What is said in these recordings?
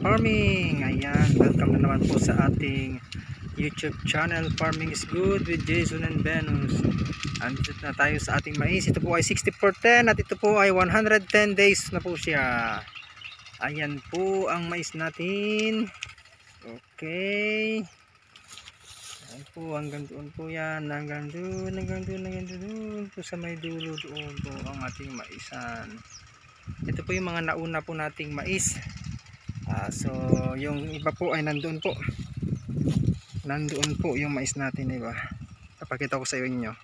Farming. Ayan, welcome na naman po sa ating YouTube channel, Farming is Good with Jason and Venus. Andito na tayo sa ating mais. Ito po ay 60/10 at ito po ay 110 days na po siya. Ayan po ang mais natin. Okay. Ayan po, hanggang doon po yan. Hanggang doon po sa may dulo doon po ang ating maisan. Ito po yung mga nauna po nating mais. So yung iba po ay nandoon po yung mais natin, diba? Papakita ko sa inyo.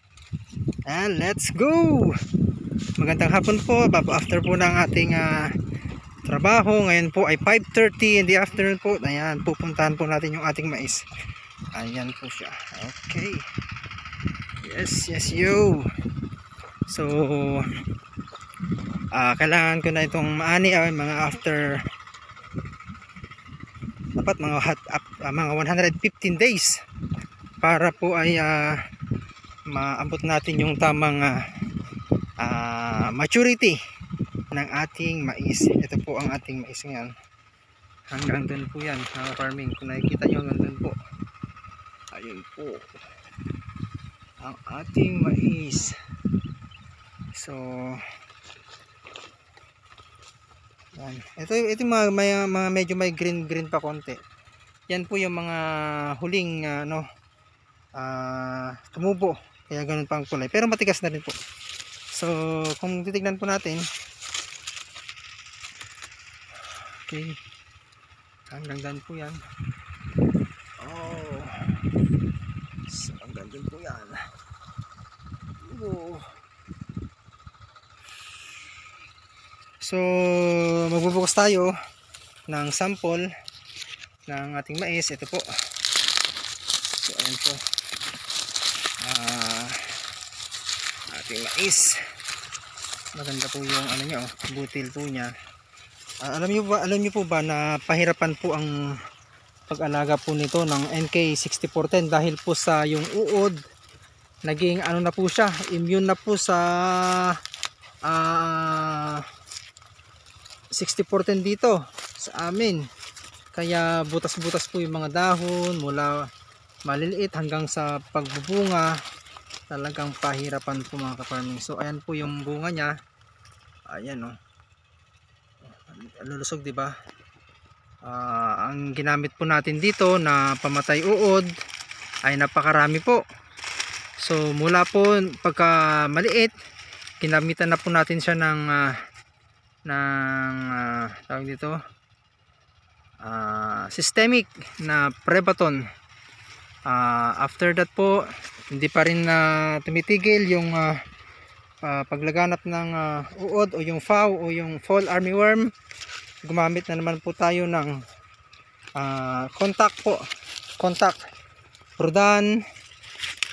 And let's go! Magandang hapon po, after po ng ating trabaho. Ngayon po ay 5:30 in the afternoon po. Ayan, pupuntahan po natin yung ating mais. Ayan po siya. Okay. Yes yo. So kailangan ko na itong maani mga after dapat mga 115 days para po ay maabot natin yung tamang maturity ng ating mais. Ito po ang ating mais ngayon. Hanggang dun po yan mga farming. Kung nakikita nyo hanggang dun po. Ayun po ang ating mais. So yan. Ito mga medyo may green pa konti. Yan po yung mga huling tumubo. Kaya ganun pa ang kulay. Pero matigas na rin po. So kung titignan po natin. Okay. Hanggang dyan po yan. Oh. So hanggang dyan po yan. Oh. So magbubukas tayo ng sample ng ating mais. Ito po. So ayan po ating mais. Maganda po yung niya, butil po niya. Alam niyo po ba na pahirapan po ang pag-alaga po nito ng NK 60/10 dahil po sa yung uod naging na po siya, immune na po sa 60/10 dito sa amin. Kaya butas-butas po yung mga dahon mula maliliit hanggang sa pagbubunga. Talagang pahirapan po mga ka-farming. So ayan po yung bunga niya. Ayan lulusog, di ba? Ang ginamit po natin dito na pamatay uod ay napakarami po. So mula po pagka maliit, ginamitan na po natin siya ng tawag dito systemic na Prebaton. After that po hindi pa rin tumitigil yung paglaganap ng uod o yung FAW o yung fall armyworm. Gumamit na naman po tayo ng contact Prodan,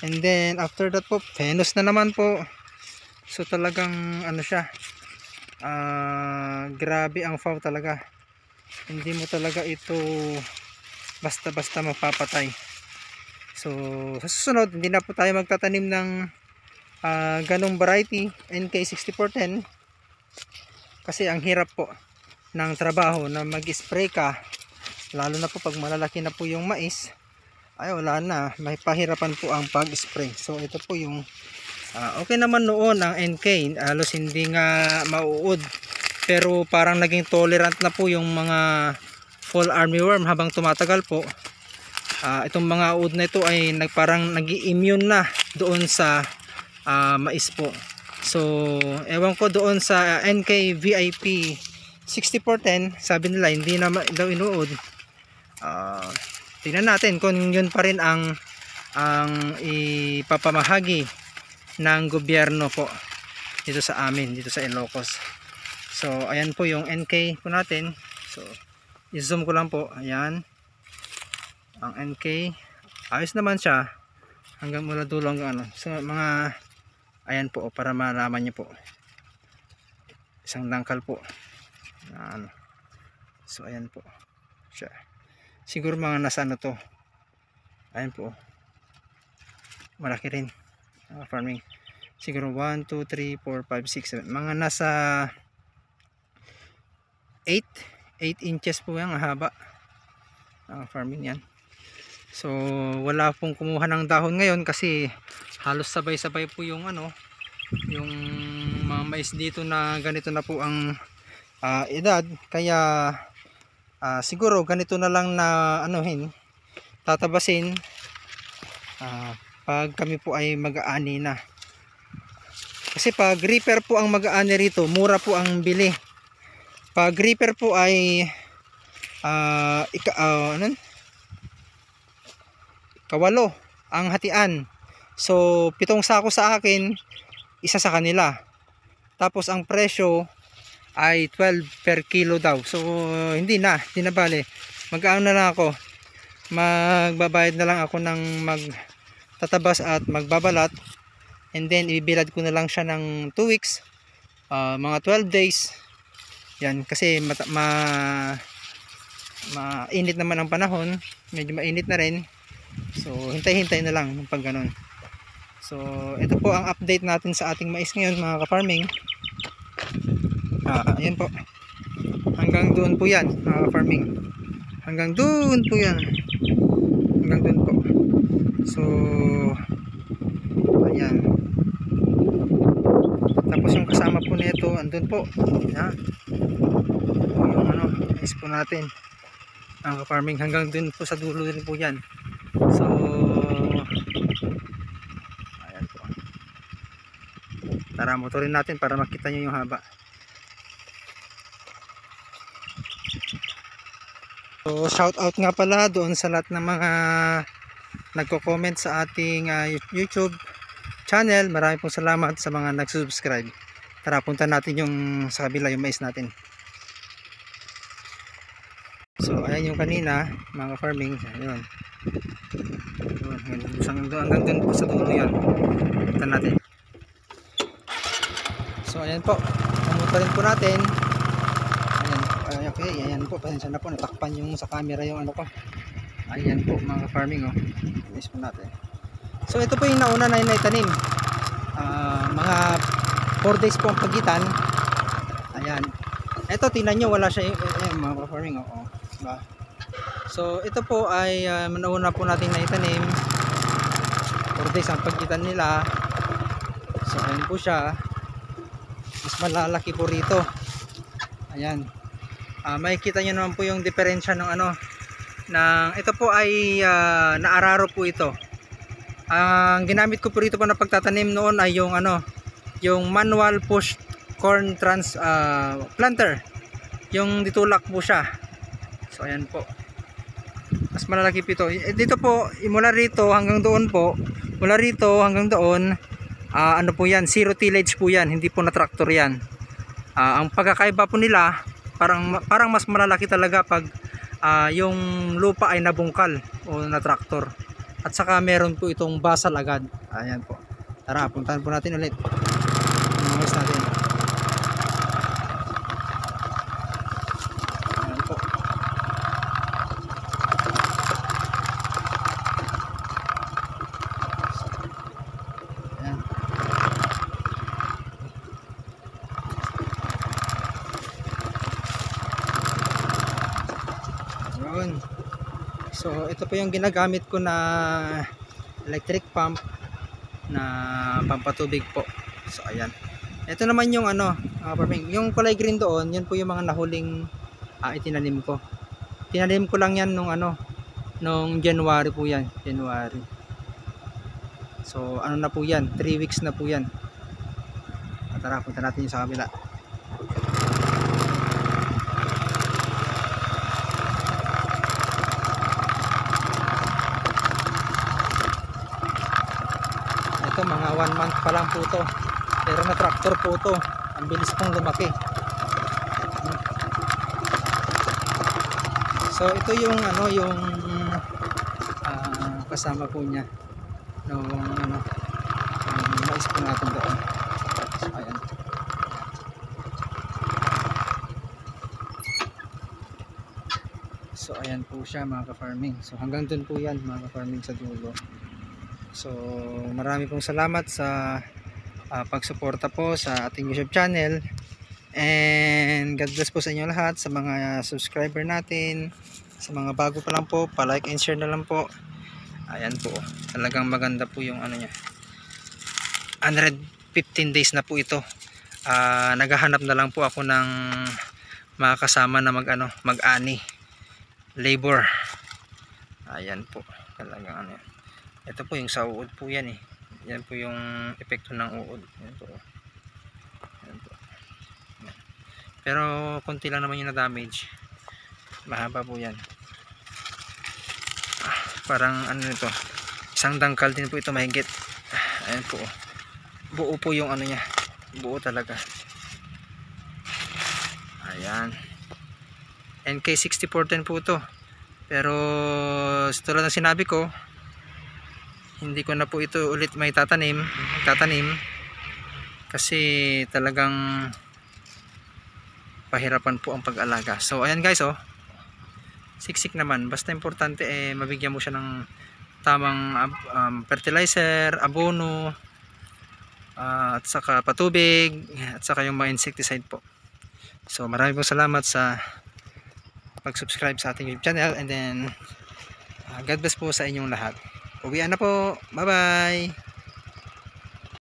and then after that po Venus na naman po. So talagang siya, grabe ang FAW talaga. Hindi mo talaga ito basta-basta mapapatay. So sa susunod hindi na po tayo magtatanim ng ganong variety NK 60/10 kasi ang hirap po ng trabaho na mag-spray ka, lalo na po pag malalaki na po yung mais. Ay wala na, may pahirapan po ang pag-spray. So ito po yung okay naman noon ang NK, halos hindi nga mauud, pero parang naging tolerant na po yung mga fall armyworm habang tumatagal po. Itong mga uod na ito ay parang nag-immune na doon sa mais po. So ewan ko doon sa NK VIP 60/10, sabi nila hindi na daw inuud. Tingnan natin kung yun pa rin ang ipapamahagi ng gobyerno po dito sa amin, dito sa Ilocos. So ayan po yung NK po natin. So i-zoom ko lang po. Ayan ang NK, ayos naman siya hanggang mula dulo hanggang so mga ayan po para malaman niyo po, isang dangkal po so ayan po siya, siguro mga nasa to, ayan po malaki rin farming, siguro 1, 2, 3, 4, 5, 6, 7, mga nasa 8 8 inches po yan haba. Farming yan. So wala pong kumuha ng dahon ngayon kasi halos sabay-sabay po yung yung mga mais dito na ganito na po ang edad, kaya siguro ganito na lang na tatabasin pag kami po ay mag-aani na. Kasi pag reaper po ang mag-aani rito, mura po ang bili. Pag reaper po ay kawalo ang hatian. So 7 sako sa akin, isa sa kanila. Tapos ang presyo ay 12 per kilo daw. So hindi na bale. Mag-aano na lang ako. Magbabayad na lang ako ng magtatabas at magbabalat. And then ibibilad ko na lang siya ng 2 weeks. Mga 12 days. Yan kasi mainit naman ang panahon. Medyo mainit na rin. So hintay-hintay na lang pag ganun. So ito po ang update natin sa ating mais ngayon mga ka-farming. Ayan po. Hanggang doon po yan mga ka-farming. Hanggang doon po yan. Hanggang doon po. So ayan. Tapos yung kasama po nito andun po. Ayan. Yung mais po natin mga ka-farming. Hanggang doon po sa dulo din po yan. So ayan po. Tara, motorin natin para makita nyo yung haba. So shout out nga pala doon sa lahat ng mga nagko-comment sa ating YouTube channel. Maraming pong salamat sa mga nag-subscribe. Tara, punta natin yung sa kabila, yung mais natin. So ayan yung kanina mga farming. Ayun. Hanggang doon po sa dulo yan. Punta natin. So ayan po, pamunta rin po natin. Ayan, okay, ayan po, pasensya na po, natakpan yung sa camera yung ko. Ayan po mga farming mais po natin. So ito po yung nauna na inaitanim. Mga 4 days po ang pagitan. Ayan. Ito tingnan nyo, wala siya mga farming diba? So ito po ay nauna po natin naitanim. 4 days ang pagitan nila. So ayan po siya. Mas malalaki po rito. Ayan. Makikita nyo naman po yung diferensya ng ito po ay naararo po ito. Ang ginamit ko po rito po na pagtatanim noon ay yung yung manual push corn planter. Yung ditulak po siya. So ayan po. Mas malalaki po ito. Dito po mula rito hanggang doon po. Mula rito hanggang doon po yan, zero tillage po yan, hindi po na tractor yan. Ang pagkakaiba po nila, parang mas malalaki talaga pag yung lupa ay nabungkal o na tractor. At saka meron po itong basal agad. Ayan po. Tara, puntahan po natin ulit. Mas natin. Ayan po. Ayan. Yun. So ito po yung ginagamit ko na electric pump na pampatubig po. So ayan. Ito naman yung yung kulay green doon, yan po yung mga nahuling itinanim ko. Tinanim ko lang yan nung January po yan, January. So na po yan, 3 weeks na po yan. Tara, punta natin yung sa kabila. Ito mga 1 month pa lang po to, pero na tractor po to, ang bilis pong lumaki. So ito yung yung kasama po niya nung mais po natin doon. So ayan. So ayan po siya mga ka-farming. So hanggang dun po yan mga ka-farming sa dulo. So marami pong salamat sa pagsuporta po sa ating YouTube channel. And God bless po sa inyo lahat, sa mga subscriber natin, sa mga bago pa lang po, pa-like and share na lang po. Ayan po, talagang maganda po yung ano niya. 115 days na po ito. Naghahanap na lang po ako ng mga kasama na mag-ani, labor. Ayan po, talagang ano. Ito po yung sa uod po yan eh. Yan po yung epekto ng uod. Ayan po. Ayan po. Ayan. Pero konti lang naman yung na-damage. Mahaba po yan. Parang ano nito, isang dangkal din po ito mahigit. Ayan po, buo po yung ano niya, buo talaga. Ayan, NK6410 po ito. Pero tulad ng sinabi ko, hindi ko na po ito ulit may tatanim kasi talagang pahirapan po ang pag-alaga. So ayan guys, oh, siksik naman, basta importante mabigyan mo siya ng tamang fertilizer, abono, at saka patubig, at saka yung mga insecticide po. So maraming po salamat sa pag-subscribe sa ating YouTube channel, and then God bless po sa inyong lahat. Uwian na po, bye bye.